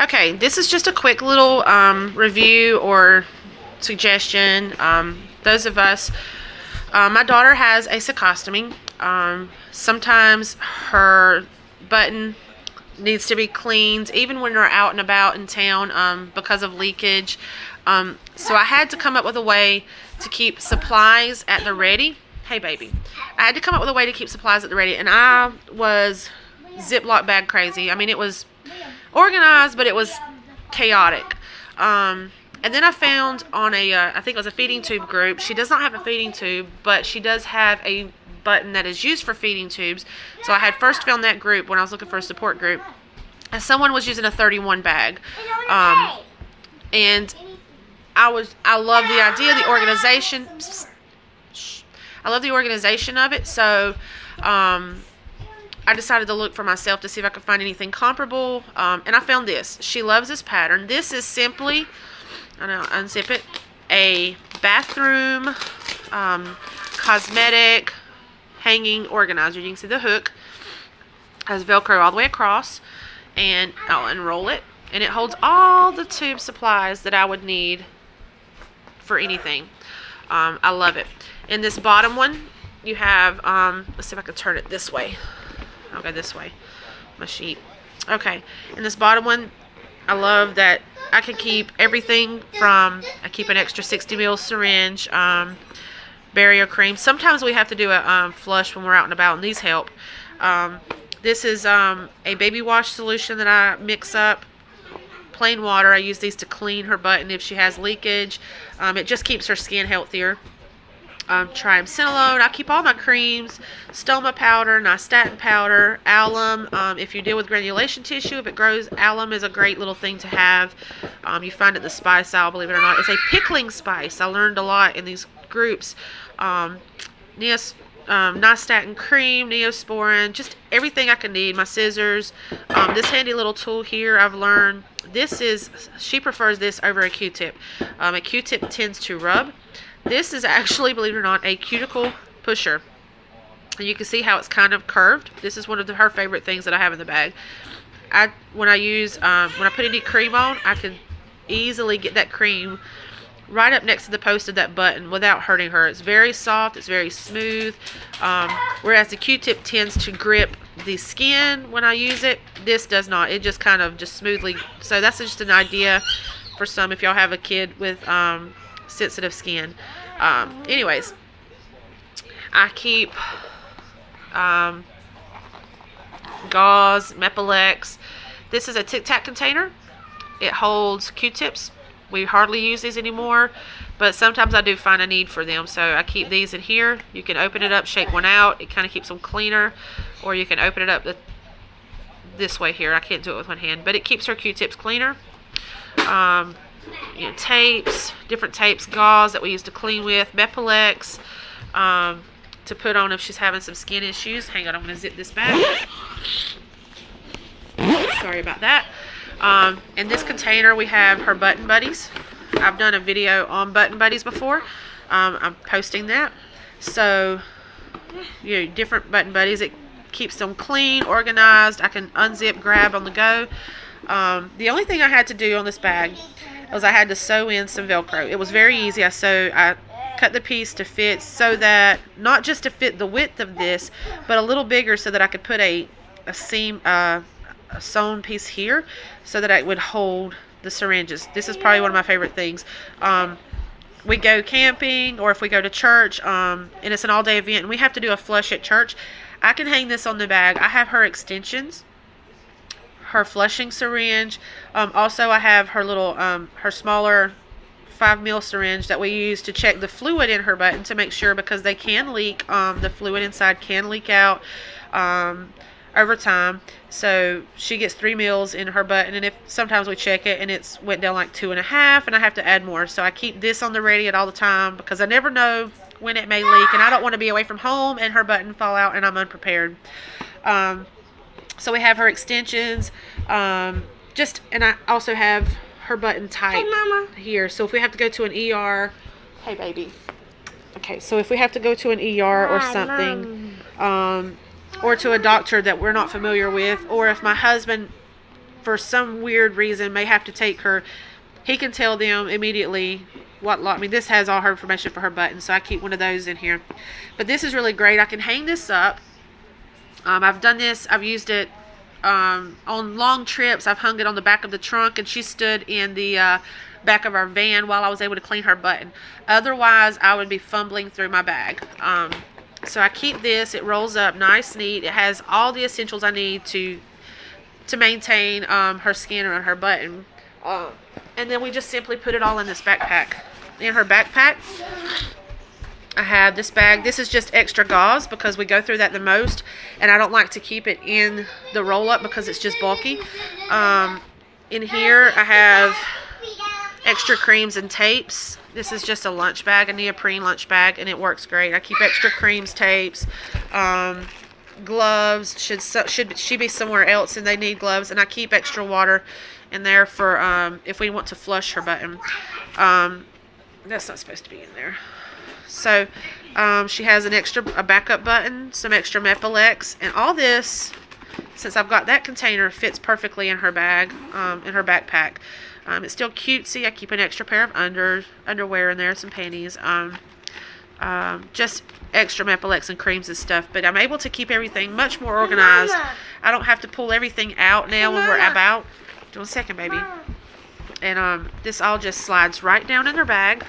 Okay, this is just a quick little review or suggestion. Those of us, my daughter has a cecostomy. Sometimes her button needs to be cleaned, even when we're out and about in town, because of leakage. So I had to come up with a way to keep supplies at the ready. Hey, baby. I had to come up with a way to keep supplies at the ready, and I was Ziploc bag crazy. I mean, it was organized, but it was chaotic. And then I found on I think it was a feeding tube group. She does not have a feeding tube, but she does have a button that is used for feeding tubes. So I had first found that group when I was looking for a support group. And someone was using a 31 bag. And I love the idea, the organization. I love the organization of it. So I decided to look for myself to see if I could find anything comparable. And I found this. She loves this pattern. This is simply, I'll unzip it, a bathroom cosmetic hanging organizer. You can see the hook has Velcro all the way across, and I'll unroll it, and it holds all the tube supplies that I would need for anything. I love it. In this bottom one, you have, let's see if I can turn it this way. I'll go this way, my sheet. Okay, in this bottom one, I love that I can keep everything from, I keep an extra 60 ml syringe, barrier cream. Sometimes we have to do a flush when we're out and about, and these help. This is a baby wash solution that I mix up. Plain water. I use these to clean her button if she has leakage. It just keeps her skin healthier. Triamcinolone. I keep all my creams, stoma powder, nystatin powder, alum. If you deal with granulation tissue, if it grows, alum is a great little thing to have. You find it in the spice aisle, believe it or not. It's a pickling spice. I learned a lot in these groups. Nystatin cream, Neosporin, just everything I can need. My scissors. This handy little tool here, I've learned. She prefers this over a Q-tip. A Q-tip tends to rub. This is actually, believe it or not, a cuticle pusher. And you can see how it's kind of curved. This is one of her favorite things that I have in the bag. When I put any cream on, I can easily get that cream right up next to the post of that button without hurting her. It's very soft. It's very smooth. Whereas the Q-tip tends to grip the skin when I use it, this does not. It just kind of just smoothly. So that's just an idea for some if y'all have a kid with sensitive skin. Anyways, I keep gauze, Mepilex. This is a Tic Tac container. It holds Q-tips. We hardly use these anymore, but sometimes I do find a need for them. So I keep these in here. You can open it up, shake one out. It kind of keeps them cleaner. Or you can open it up this way here. I can't do it with one hand, but it keeps her Q-tips cleaner. Tapes, different tapes, gauze that we use to clean with, Mepilex to put on if she's having some skin issues. Hang on, I'm going to zip this back. Sorry about that. In this container, we have her button buddies. I've done a video on button buddies before. I'm posting that. So, different button buddies. It keeps them clean, organized. I can unzip, grab on the go. The only thing I had to do on this bag was I had to sew in some Velcro. It was very easy. I cut the piece to fit so that, not just to fit the width of this, but a little bigger so that I could put a seam, a sewn piece here so that it would hold the syringes. This is probably one of my favorite things. We go camping, or if we go to church, and it's an all-day event, and we have to do a flush at church, I can hang this on the bag. I have her extensions, her flushing syringe. Also, I have her little, her smaller 5 ml syringe that we use to check the fluid in her button to make sure, because they can leak. The fluid inside can leak out over time. So she gets 3 mils in her button, and if sometimes we check it and it's went down like 2.5, and I have to add more. So I keep this on the ready at all the time because I never know when it may leak, and I don't want to be away from home and her button fall out and I'm unprepared. So we have her extensions, and I also have her button type here. So if we have to go to an ER, hey baby. Okay, so if we have to go to an ER or something, or to a doctor that we're not familiar with, or if my husband for some weird reason may have to take her, he can tell them immediately what lot. I mean, this has all her information for her button, so I keep one of those in here. But this is really great. I can hang this up. I've done this. I've used it on long trips. I've hung it on the back of the trunk, and she stood in the back of our van while I was able to clean her button. Otherwise, I would be fumbling through my bag. So I keep this. It rolls up nice, neat. It has all the essentials I need to maintain her skin around her button. And then we just simply put it all in this backpack. In her backpack, I have this bag. This is just extra gauze because we go through that the most, and I don't like to keep it in the roll-up because it's just bulky. In here, I have extra creams and tapes. This is just a lunch bag, a neoprene lunch bag, and it works great. I keep extra creams, tapes, gloves. Should she be somewhere else and they need gloves, and I keep extra water in there for if we want to flush her button. That's not supposed to be in there. So she has a backup button, some extra Mepilex, and all this, since I've got that container, fits perfectly in her bag, in her backpack. It's still cutesy. I keep an extra pair of underwear in there, some panties, just extra Mepilex and creams and stuff. But I'm able to keep everything much more organized. I don't have to pull everything out now when we're about. One second, baby. And this all just slides right down in her bag.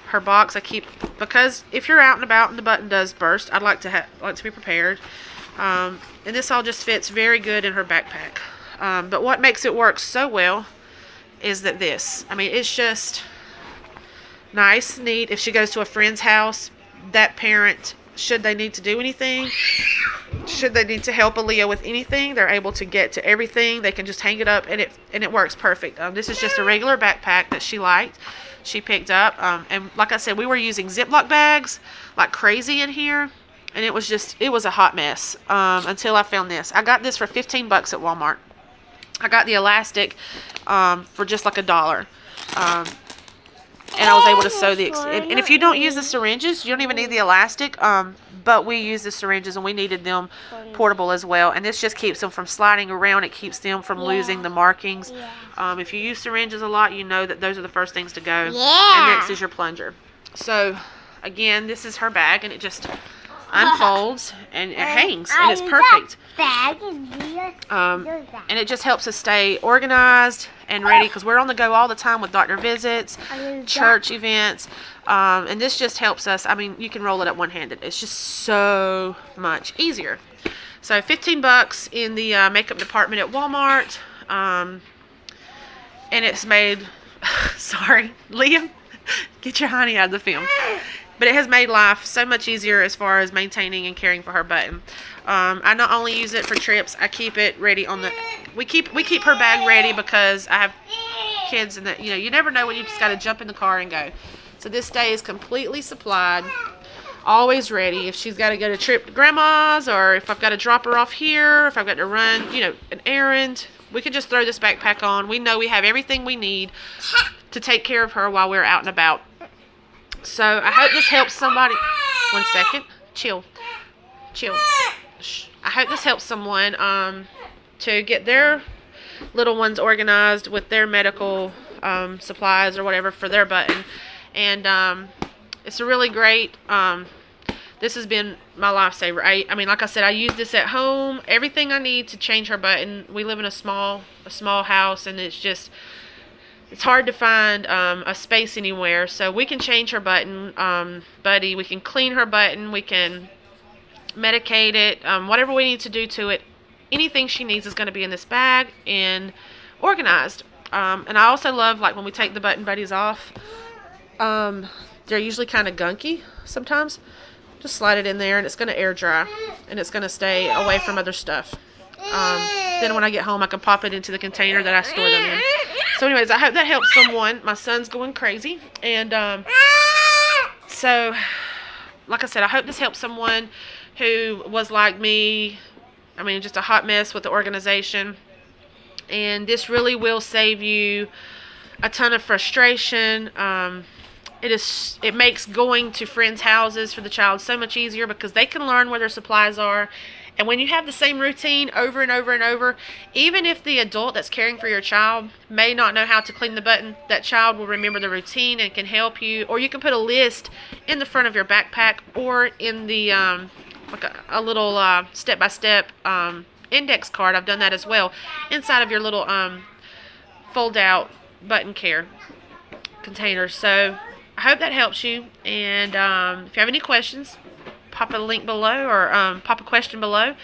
Her box I keep, because if you're out and about and the button does burst, I'd like to be prepared. And this all just fits very good in her backpack. But what makes it work so well is that this, I mean, it's just nice, neat. If she goes to a friend's house, that parent, should they need to do anything, should they need to help Aaliyah with anything, they're able to get to everything. They can just hang it up, and it works perfect. This is just a regular backpack that she liked. She picked up, and like I said, we were using Ziploc bags like crazy in here, and it was a hot mess until I found this. I got this for $15 at Walmart. I got the elastic for just like $1. And I was able to sew and if you don't use the syringes, you don't even need the elastic, but we use the syringes and we needed them portable as well, and this just keeps them from sliding around. It keeps them from losing the markings. If you use syringes a lot, you know that those are the first things to go. And next is your plunger. So again, this is her bag, and it just unfolds and it hangs, and it's perfect. And it just helps us stay organized and ready, because we're on the go all the time with doctor visits, church events, and this just helps us. I mean, you can roll it up one-handed. It's just so much easier. So $15 in the makeup department at Walmart, and it's made sorry, Liam, get your honey out of the film. But it has made life so much easier as far as maintaining and caring for her button. I not only use it for trips, I keep it ready on the. We keep her bag ready because I have kids, and that you never know when you just got to jump in the car and go. So this stays completely supplied, always ready. If she's got to go to trip to grandma's, or if I've got to drop her off here, if I've got to run, an errand, we can just throw this backpack on. We know we have everything we need to take care of her while we're out and about. So I hope this helps somebody. One second. Chill. Shh. I hope this helps someone to get their little ones organized with their medical supplies or whatever for their button. And it's a really great, this has been my lifesaver. I mean, like I said, I use this at home. Everything I need to change her button. We live in a small house, and it's hard to find a space anywhere. So we can change her button, Buddy. We can clean her button. We can medicate it. Whatever we need to do to it. Anything she needs is going to be in this bag and organized. And I also love, like, when we take the button buddies off. They're usually kind of gunky sometimes. Just slide it in there, and it's going to air dry. And it's going to stay away from other stuff. Then when I get home, I can pop it into the container that I store them in. So anyways, I hope that helps someone. My son's going crazy. And so, like I said, I hope this helps someone who was like me. I mean, just a hot mess with the organization. And this really will save you a ton of frustration. It makes going to friends' houses for the child so much easier, because they can learn where their supplies are, And when you have the same routine over and over and over, even if the adult that's caring for your child may not know how to clean the button, that child will remember the routine and can help you. Or you can put a list in the front of your backpack or in the like a little step-by-step index card. I've done that as well inside of your little fold-out button care container. So I hope that helps you. And if you have any questions, pop a link below or pop a question below.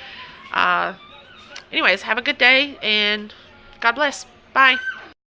Anyways, have a good day and God bless. Bye.